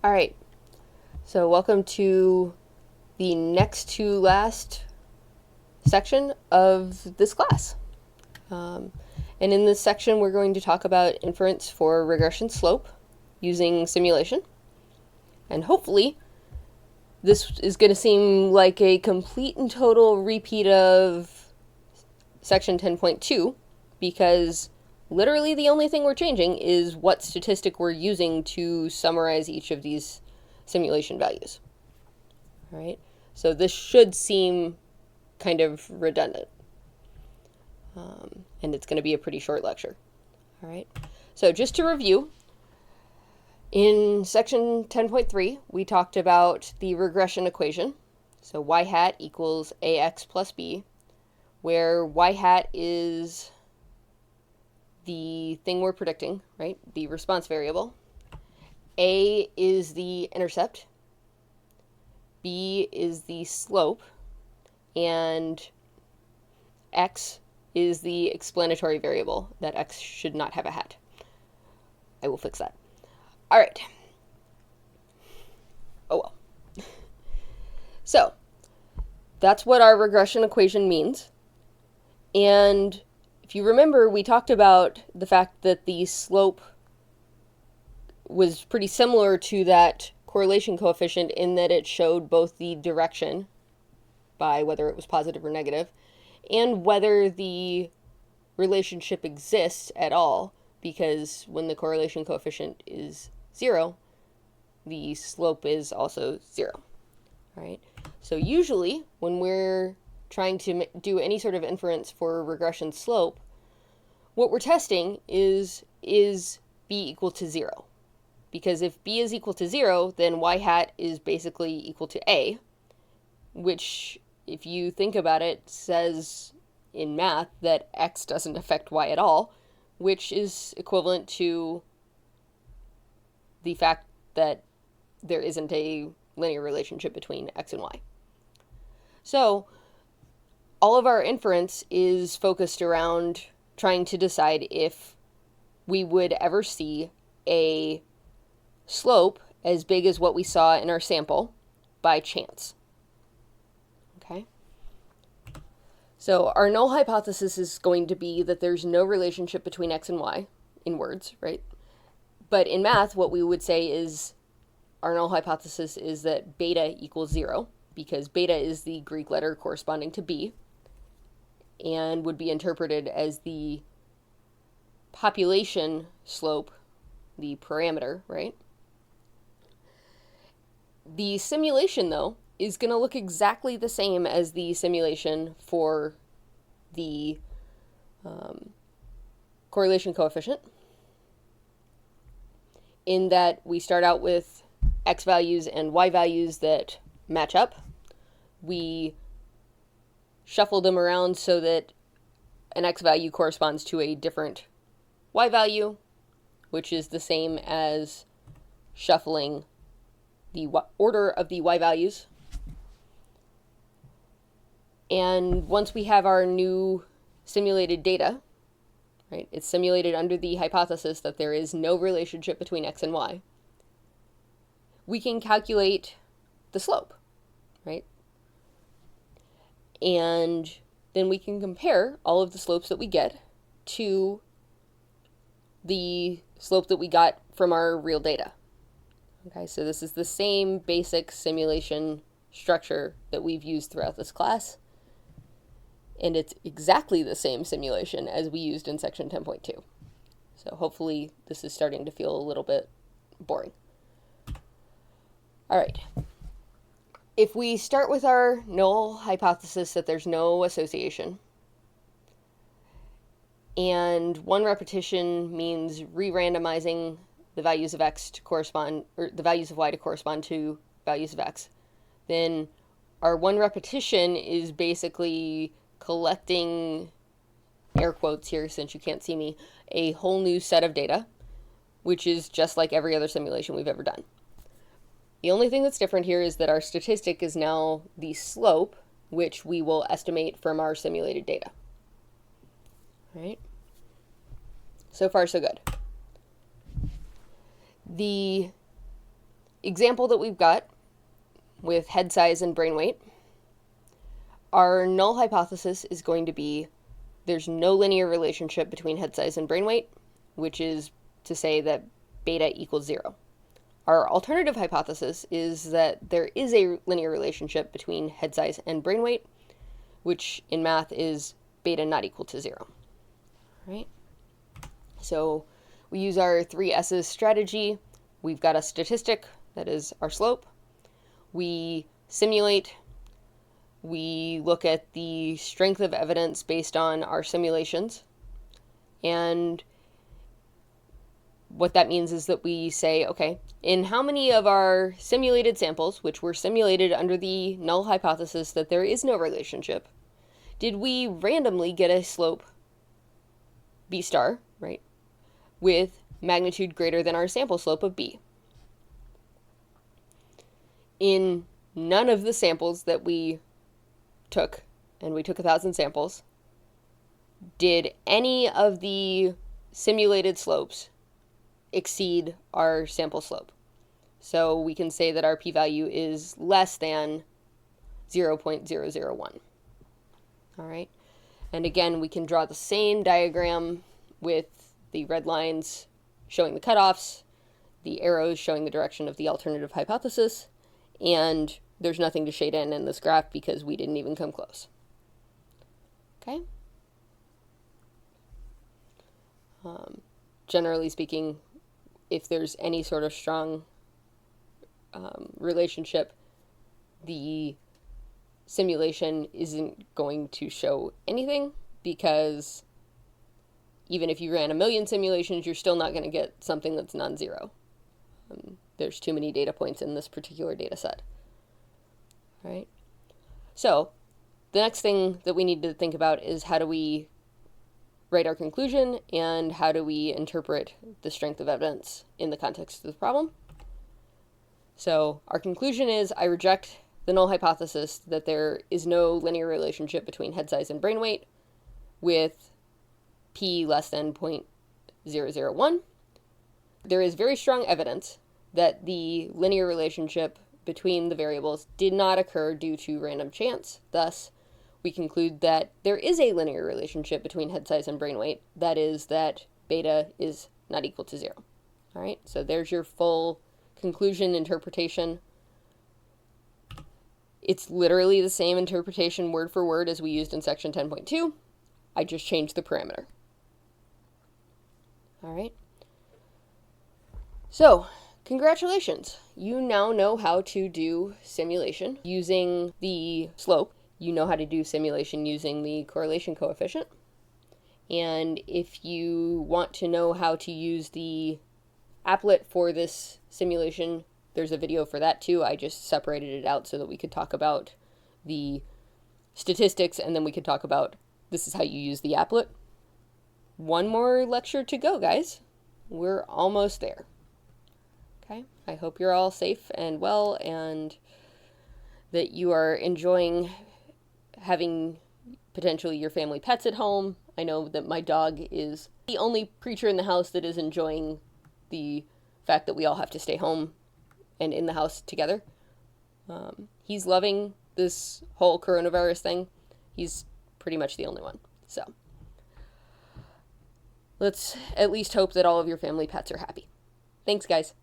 All right, so welcome to the next to last section of this class. And in this section, we're going to talk about inference for regression slope using simulation. And hopefully, this is going to seem like a complete and total repeat of section 10.2 because literally the only thing we're changing is what statistic we're using to summarize each of these simulation values. All right, so this should seem kind of redundant. And it's going to be a pretty short lecture. All right, so just to review, in section 10.3, we talked about the regression equation. So y hat equals ax plus b, where y hat is the thing we're predicting, right? The response variable. A is the intercept. B is the slope. And x is the explanatory variable, that x should not have a hat. I will fix that. All right. Oh well. So, that's what our regression equation means. And if you remember, we talked about the fact that the slope was pretty similar to that correlation coefficient in that it showed both the direction by whether it was positive or negative, and whether the relationship exists at all, because when the correlation coefficient is 0, the slope is also 0, right? So usually, when we're trying to do any sort of inference for regression slope, what we're testing is b equal to 0? Because if b is equal to 0, then y hat is basically equal to a, which, if you think about it, says in math that x doesn't affect y at all, which is equivalent to the fact that there isn't a linear relationship between x and y. So all of our inference is focused around trying to decide if we would ever see a slope as big as what we saw in our sample by chance. Okay? So our null hypothesis is going to be that there's no relationship between x and y in words, right? But in math, what we would say is our null hypothesis is that beta equals 0, because beta is the Greek letter corresponding to b, and would be interpreted as the population slope, the parameter, right? The simulation, though, is going to look exactly the same as the simulation for the correlation coefficient, in that we start out with x values and y values that match up. We shuffle them around so that an x value corresponds to a different y value, which is the same as shuffling the order of the y values. And once we have our new simulated data, right, it's simulated under the hypothesis that there is no relationship between x and y, we can calculate the slope, right? And then we can compare all of the slopes that we get to the slope that we got from our real data. Okay, so this is the same basic simulation structure that we've used throughout this class. And it's exactly the same simulation as we used in section 10.2. So hopefully this is starting to feel a little bit boring. All right. If we start with our null hypothesis that there's no association, and one repetition means re-randomizing the values of x to correspond, or the values of y to correspond to values of x, then our one repetition is basically collecting, air quotes here since you can't see me, a whole new set of data, which is just like every other simulation we've ever done. The only thing that's different here is that our statistic is now the slope, which we will estimate from our simulated data. All right? So far, so good. The example that we've got with head size and brain weight, our null hypothesis is going to be there's no linear relationship between head size and brain weight, which is to say that beta equals 0. Our alternative hypothesis is that there is a linear relationship between head size and brain weight, which in math is beta not equal to 0. Right? So we use our 3 S's strategy. We've got a statistic, that is our slope. We simulate. We look at the strength of evidence based on our simulations. And what that means is that we say, okay, in how many of our simulated samples, which were simulated under the null hypothesis that there is no relationship, did we randomly get a slope b star, right, with magnitude greater than our sample slope of b? In none of the samples that we took, and we took 1,000 samples, did any of the simulated slopes exceed our sample slope. So we can say that our p-value is less than 0.001. All right. And again, we can draw the same diagram with the red lines showing the cutoffs, the arrows showing the direction of the alternative hypothesis, and there's nothing to shade in this graph because we didn't even come close. Okay? Generally speaking, if there's any sort of strong relationship, the simulation isn't going to show anything, because even if you ran 1,000,000 simulations, you're still not going to get something that's non-zero. There's too many data points in this particular data set. All right? So the next thing that we need to think about is how do we write our conclusion and how do we interpret the strength of evidence in the context of the problem. So our conclusion is I reject the null hypothesis that there is no linear relationship between head size and brain weight with p less than 0.001. There is very strong evidence that the linear relationship between the variables did not occur due to random chance. Thus, we conclude that there is a linear relationship between head size and brain weight. That is that beta is not equal to 0. All right, so there's your full conclusion interpretation. It's literally the same interpretation word for word as we used in section 10.2. I just changed the parameter. All right. So, congratulations. You now know how to do simulation using the slope. You know how to do simulation using the correlation coefficient. And if you want to know how to use the applet for this simulation, there's a video for that too. I just separated it out so that we could talk about the statistics and then we could talk about this is how you use the applet. One more lecture to go, guys. We're almost there. Okay? I hope you're all safe and well and that you are enjoying having potentially your family pets at home. I know that my dog is the only creature in the house that is enjoying the fact that we all have to stay home and in the house together. He's loving this whole coronavirus thing. He's pretty much the only one. So let's at least hope that all of your family pets are happy. Thanks, guys.